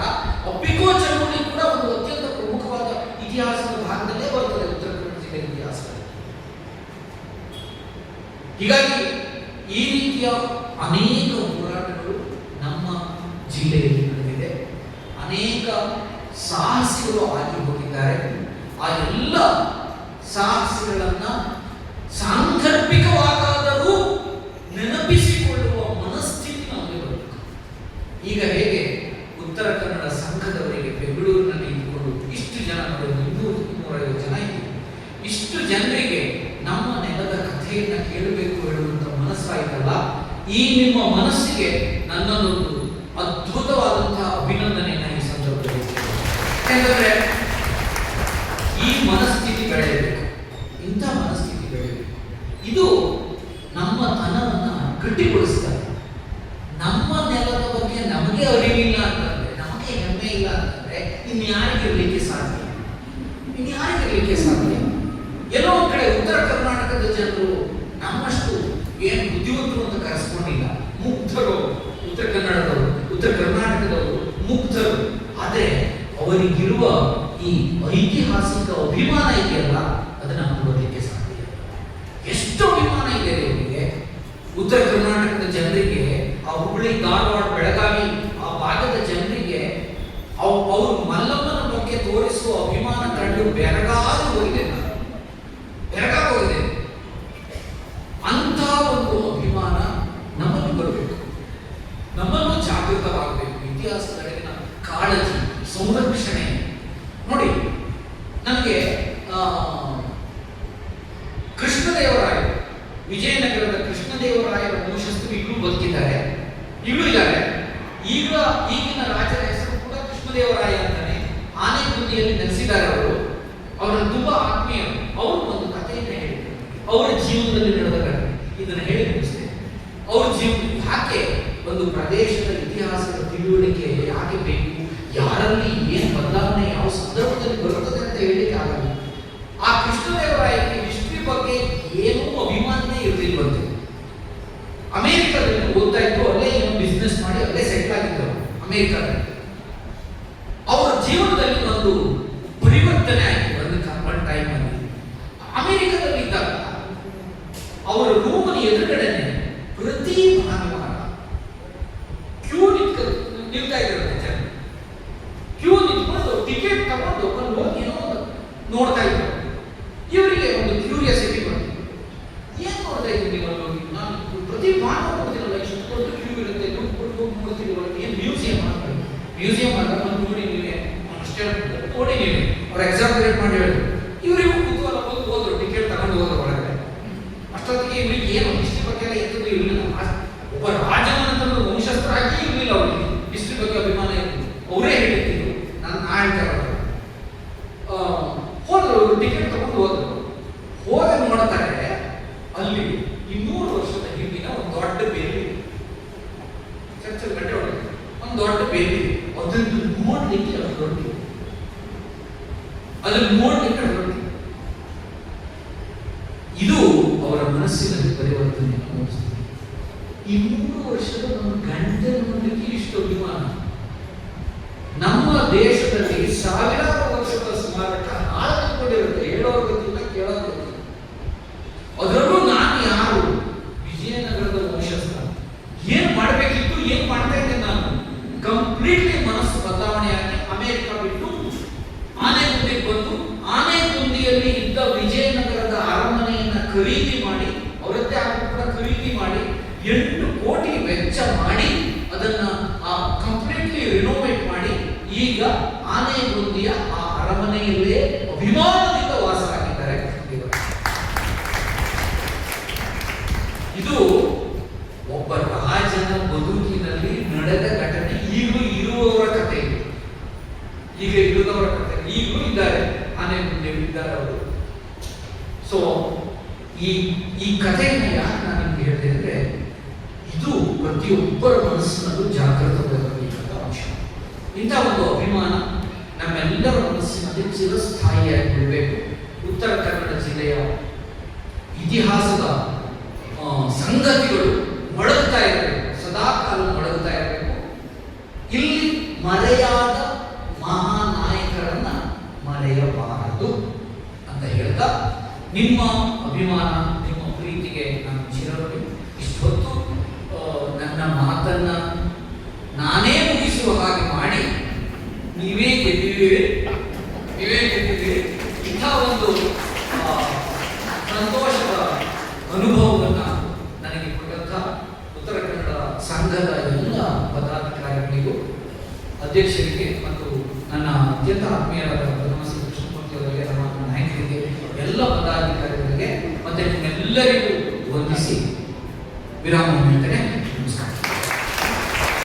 ಒಪ್ಪಿಕೋ ಚಳುವಳಿ ಕೂಡ ಒಂದು ಅತ್ಯಂತ ಪ್ರಮುಖವಾದ ಇತಿಹಾಸದ ಭಾಗದಲ್ಲೇ ಬರ್ತದೆ ಉತ್ತರ ಕನ್ನಡ ಜಿಲ್ಲೆಯ ಇತಿಹಾಸದಲ್ಲಿ. ಹೀಗಾಗಿ ಈ ರೀತಿಯ ಅನೇಕ ಹೋರಾಟಗಳು ನಮ್ಮ ಜಿಲ್ಲೆಯಲ್ಲಿ ನಡೆದಿದೆ. ಅನೇಕ ಸಾಹಸಿಗಳು ಆಗಿ ಹೋಗಿದ್ದಾರೆ. ಆ ಎಲ್ಲ ಸಾಹಸಿಗಳನ್ನ ಸಾಂದರ್ಭಿಕವಾದರೂ ನೆನಪಿಸಿಕೊಳ್ಳುವ ಮನಸ್ಥಿತಿ ನಮಗೆ ಬರಬೇಕು. ಈಗ ಹೇಗೆ ಉತ್ತರ ಕನ್ನಡ ಸಂಘದವರಿಗೆ ಬೆಂಗಳೂರಿನಲ್ಲಿ ಇದ್ದುಕೊಂಡು ಇಷ್ಟು ಜನ, 200-250 ಜನ ಇದ್ದೀವಿ, ಇಷ್ಟು ಜನರಿಗೆ ನಮ್ಮ ನೆಲದ ಕಥೆಯನ್ನ ಕೇಳಬೇಕು ಹೇಳುವಂತ ಮನಸ್ಸಾಯ್ತಲ್ಲ, ಈ ನಿಮ್ಮ ಮನಸ್ಸಿಗೆ ನನ್ನದೊಂದು ಅದ್ಭುತವಾದಂತಹ ಅಭಿನಂದನೆಯನ್ನ ಈ ಸಂದರ್ಭದಲ್ಲಿ. ಯಾಕಂದ್ರೆ ಈ ಮನಸ್ಥಿತಿ ಬೆಳೆಯಬೇಕು, ಇಂಥ ಮನಸ್ಥಿತಿ ಬೆಳೆಯಬೇಕು. ಅವರಿಗಿರುವ ಈ ಐತಿಹಾಸಿಕ ಅಭಿಮಾನ ಇದೆಯಲ್ಲ ಅದನ್ನ ನಂಬೋದಕ್ಕೆ ಸಾಧ್ಯ ಇಲ್ಲ. ಎಷ್ಟು ಅಭಿಮಾನ ಇದೆ ಅವರಿಗೆ. ಉತ್ತರ ಕರ್ನಾಟಕದ ಜನರಿಗೆ, ಆ ಹುಬ್ಬಳ್ಳಿ, ಧಾರವಾಡ, ಬೆಳಗಾವಿ ಆ ಭಾಗದ ಜನರಿಗೆ ಅವರು ಮಲ್ಲಮ್ಮನ ಬಗ್ಗೆ ತೋರಿಸುವ ಅಭಿಮಾನ ಕಂಡು ಬೆರಗಾಗಿ ಹೋಗಿದೆ. ಅಂತ ಒಂದು ಅಭಿಮಾನ ನಮ್ಮನ್ನು ಬರಬೇಕು, ನಮ್ಮನ್ನು ಜಾಗೃತವಾಗಬೇಕು. ಇತಿಹಾಸದಲ್ಲಿನ ಕಾಳಜಿ, ಸಂರಕ್ಷಣೆ. ನೋಡಿ, ನನಗೆ ಕೃಷ್ಣದೇವರಾಯ, ವಿಜಯನಗರದ ಕೃಷ್ಣದೇವರಾಯರ ವಂಶಸ್ಥರು ಈಗಲೂ ಬದುಕಿದ್ದಾರೆ, ಈಗಲೂ ಇದ್ದಾರೆ. ಈಗಿನ ರಾಜರ ಹೆಸರು ಕೂಡ ಕೃಷ್ಣದೇವರಾಯ ಅಂತಾನೆ. ಆನೆಗುಂದಿಯಲ್ಲಿ ನೆಲೆಸಿದ್ದಾರೆ ಅವರು. ಅವರನ್ನು ತುಂಬಾ ಆತ್ಮೀಯರು. ಅವರು ಒಂದು ಕಥೆಯನ್ನು ಹೇಳಿದರು, ಅವರ ಜೀವನದಲ್ಲಿ ನಡೆದ ಘಟನೆ. ಇದನ್ನು ಹೇಳಿ ಮುಗಿಸ್ತೇನೆ. ಅವ್ರ ಜೀವನ ಯಾಕೆ ಒಂದು ಪ್ರದೇಶದ ಇತಿಹಾಸದ ತಿಳುವಳಿಕೆ ಯಾಕೆ ಬೇಕು, ಯಾರಲ್ಲಿ ಏನು ಬದಲಾವಣೆ ಯಾವ ಸಂದರ್ಭದಲ್ಲಿ ಬರುತ್ತದೆ ಅಂತ ಹೇಳಿಕ್ಕೆ ಆಗಲ್ಲ. ಆ ಕೃಷ್ಣದೇವರಾಯಕ್ಕೆ ಹಿಸ್ಟ್ರಿ ಬಗ್ಗೆ ಏನೂ ಅಭಿಮಾನನೇ ಇರಲಿಲ್ವಂತೆ. ಅಮೆರಿಕದಲ್ಲಿ ಓದ್ತಾ ಇದ್ರು, ಅಲ್ಲೇ ಏನೋ ಬಿಸ್ನೆಸ್ ಮಾಡಿ ಅಲ್ಲೇ ಸೆಟ್ಲ್ ಆಗಿದ್ರು ಅಮೆರಿಕದಲ್ಲಿ. ಅವರ ಜೀವನದಲ್ಲಿ ಒಂದು ಪರಿವರ್ತನೆ ಆಯಿತು ಒಂದು ಟೈಮ್ ಅಲ್ಲಿ. ಅಮೆರಿಕದಲ್ಲಿ ಇದ್ದಾಗ ಅವರ ರೂಮನ ಎದುರುಗಡೆನೆ ಪ್ರತಿ ಭಾನುವಾರ ಕ್ಯೂ ನಿಲ್ತಾ ಇದ್ದಾರೆ ಜನ. ಕ್ಯೂ ನಿಂತ್ಕೊಂಡು ಟಿಕೆಟ್ ತಗೊಂಡು ಹೋಗಿ ಏನೋ ನೋಡ್ತಾ ಇದ್ರು. ಇವರಿಗೆ ಒಂದು ಕ್ಯೂರಿಯಾಸಿಟಿ ಬಂತು, ಏನ್ ನೋಡ್ತಾ ಇದ್ರು ನೀವು ಹೋಗಿ? ನಾನು ಪ್ರತಿ ಭಾನುವಾರ ನೋಡ್ತೀನಲ್ಲ, ಇಷ್ಟೊಂದು ಕ್ಯೂ ಇರುತ್ತೆ, ದುಡ್ಡು ಕೊಟ್ಟು ಹೋಗಿ ನೋಡ್ತೀವಿ. ಏನು ಮ್ಯೂಸಿಯಂ ಮಾಡ್ತಾರೆ, ಮ್ಯೂಸಿಯಂ ಅಲ್ಲ, ಒಂದು ನೋಡಿ ನೀವೇ ಅಷ್ಟೇ ನೋಡಿ ನೀವೇ. ಅವ್ರು ಎಕ್ಸಾಮಿನೇಟ್ ಮಾಡಿ ಹೇಳಿದ್ರು. ಇವರಿಗೂ ಕುತೂಹಲ ಬಂದು ಹೋದ್ರು, ಟಿಕೆಟ್ ತಗೊಂಡು ಹೋದ್ರು ಒಳಗಡೆ. ಅಷ್ಟೊತ್ತಿಗೆ ಇವರಿಗೆ ಏನು ಹಿಸ್ಟ್ರಿ ಬಗ್ಗೆ ಎತ್ತದ್ದು ಇರಲಿಲ್ಲ. ಒಬ್ಬ ರಾಜನಂತರ ವಂಶಸ್ಥರಾಗಿ ಇರಲಿಲ್ಲ ಅವರಿಗೆ ಹಿಸ್ಟ್ರಿ ಬಗ್ಗೆ ಅಭಿಮಾನ ಇತ್ತು. ಅವರೇ ಹೇಳಿದ್ರು, ನಾನು ಹೇಳ್ತಾ ಹೋದ್ರು. ಟಿಕೆಟ್ ತಗೊಂಡು ಹೋದ ನೋಡ್ತಾರೆ, ಅಲ್ಲಿ 200 ವರ್ಷದ ಹಿಂದಿನ ಒಂದು ದೊಡ್ಡ ಬೇಲಿ, ಚರ್ಚಲ್ ಗಂಟೆ ಒಳಗೆ ಒಂದು ದೊಡ್ಡ ಬೇಲಿ. ಅದನ್ನು ನೋಡ್ಲಿಕ್ಕೆ ಹೊರಟು, ಇದು ಅವರ ಮನಸ್ಸಿನಲ್ಲಿ ಪರಿವರ್ತನೆ ಮೂಡಿಸಿದೆ. 200 ವರ್ಷದ ಒಂದು ಗಂಟೆ ನೋಡಲಿಕ್ಕೆ ಇಷ್ಟು ಅಭಿಮಾನ. ನಮ್ಮ ದೇಶದಲ್ಲಿ ಸಾವಿರಾರು ವರ್ಷದ ಸ್ಮಾರಕ ಹಾಳಾಗಿಕೊಂಡಿರುತ್ತೆ, ಹೇಳೋರು ಗೊತ್ತಿಲ್ಲ, ಕೇಳೋರು ಗೊತ್ತಿಲ್ಲ. ಅದರಲ್ಲೂ ನಾನು ಯಾರು, ವಿಜಯನಗರದ ವಂಶಸ್ಥ, ಏನ್ ಮಾಡಬೇಕಿತ್ತು, ಏನ್ ಮಾಡ್ತಾ ಇದ್ದೆ ನಾನು. ಕಂಪ್ಲೀಟ್ಲಿ ಮನಸ್ಸು ಬದಲಾವಣೆಯಾಗಿ ಅಮೆರಿಕ ಬಿಟ್ಟು ಆನೆಗುಂದಿಗೆ ಬಂದು, ಆನೆಗುಂದಿಯಲ್ಲಿ ಇದ್ದ ವಿಜಯನಗರದ ಅರಮನೆಯನ್ನ ಖರೀದಿ ಮಾಡಿ, ಅವರದ್ದೇ ಆಗ ಕೂಡ ಖರೀದಿ ಮಾಡಿ 8 ಕೋಟಿ ವೆಚ್ಚ ಮಾಡಿ ಅದನ್ನ ಕಂಪ್ಲೀಟ್ಲಿ ರಿನೋವೇಟ್ ಮಾಡಿ ಈಗ ಆನೆಗುಂದಿಯ ಆ ಅರಮನೆಯಲ್ಲೇ ಅಭಿಮಾನದಿಂದ ವಾಸವಾಗಿದ್ದಾರೆ. ಇದು ಒಬ್ಬ ರಾಜನ ಬದುಕಿನಲ್ಲಿ ನಡೆದ ಘಟನೆ. ಈಗಲೂ ಇರುವವರ ಕಥೆ, ಈಗ ಇರುವವರ ಕಥೆ ಈಗಲೂ ಇದ್ದಾರೆ, ಆನೆಗುಂದಿಯಲ್ಲಿ ಇದ್ದಾರೆ ಅವರು. ಸೊ ಈ ಕಥೆಯನ್ನು ಯಾಕೆ ನಾನು ನಿಮ್ಗೆ ಹೇಳ್ತೇನೆ ಅಂದ್ರೆ, ಇದು ಪ್ರತಿಯೊಬ್ಬರ ಮನಸ್ಸಿನಲ್ಲೂ ಜಾಗೃತವಾಗಬೇಕಾದ ಅಂಶ. ಇಂಥ ಒಂದು ಅಭಿಮಾನ ನಮ್ಮೆಲ್ಲರ ಮನಸ್ಸಿನಲ್ಲಿ ಚಿರಸ್ಥಾಯಿಯಾಗಿ ಬಿಡಬೇಕು. ಉತ್ತರ ಕನ್ನಡ ಜಿಲ್ಲೆಯ ಇತಿಹಾಸದ ಸಂಗತಿಗಳು ಮೊಳಗ್ತಾ ಇರಬೇಕು, ಸದಾಕಾಲ ಮೊಳಗ್ತಾ ಇರಬೇಕು. ಇಲ್ಲಿ ಮರೆಯಾದ ಮಹಾನಾಯಕರನ್ನ ಮರೆಯಬಾರದು ಅಂತ ಹೇಳ್ತಾ, ನಿಮ್ಮ ಅಭಿಮಾನ, ನಿಮ್ಮ ಪ್ರೀತಿಗೆ ನಾನು ಚಿರಋಣಿ. ಇಷ್ಟೊತ್ತು ನನ್ನ ಮಾತನ್ನ ನಾನೇ ಮುಗಿಸುವ ಹಾಗೆ ಮಾಡಿ ನೀವೇ ಗೆದ್ದಿದ್ದೀರಿ. ಇಂಥ ಒಂದು ಸಂತೋಷದ ಅನುಭವವನ್ನು ನನಗೆ ಕೊಟ್ಟಂಥ ಉತ್ತರ ಕನ್ನಡ ಸಂಘದ ಎಲ್ಲ ಪದಾಧಿಕಾರಿಗಳಿಗೂ, ಅಧ್ಯಕ್ಷರಿಗೆ ಮತ್ತು ನನ್ನ ಅತ್ಯಂತ ಆತ್ಮೀಯರಾದ ಧರ್ಮಶ್ರೀ ಕೃಷ್ಣಮೂರ್ತಿ ಅವರಿಗೆ, ನಮ್ಮ ನಾಯಕರಿಗೆ, ಎಲ್ಲ ಪದಾಧಿಕಾರಿಗಳಿಗೆ ಮತ್ತೆ ನಿಮ್ಮೆಲ್ಲರಿಗೂ ವಂದಿಸಿ ವಿರಾಮ ಹೇಳ್ತೇನೆ.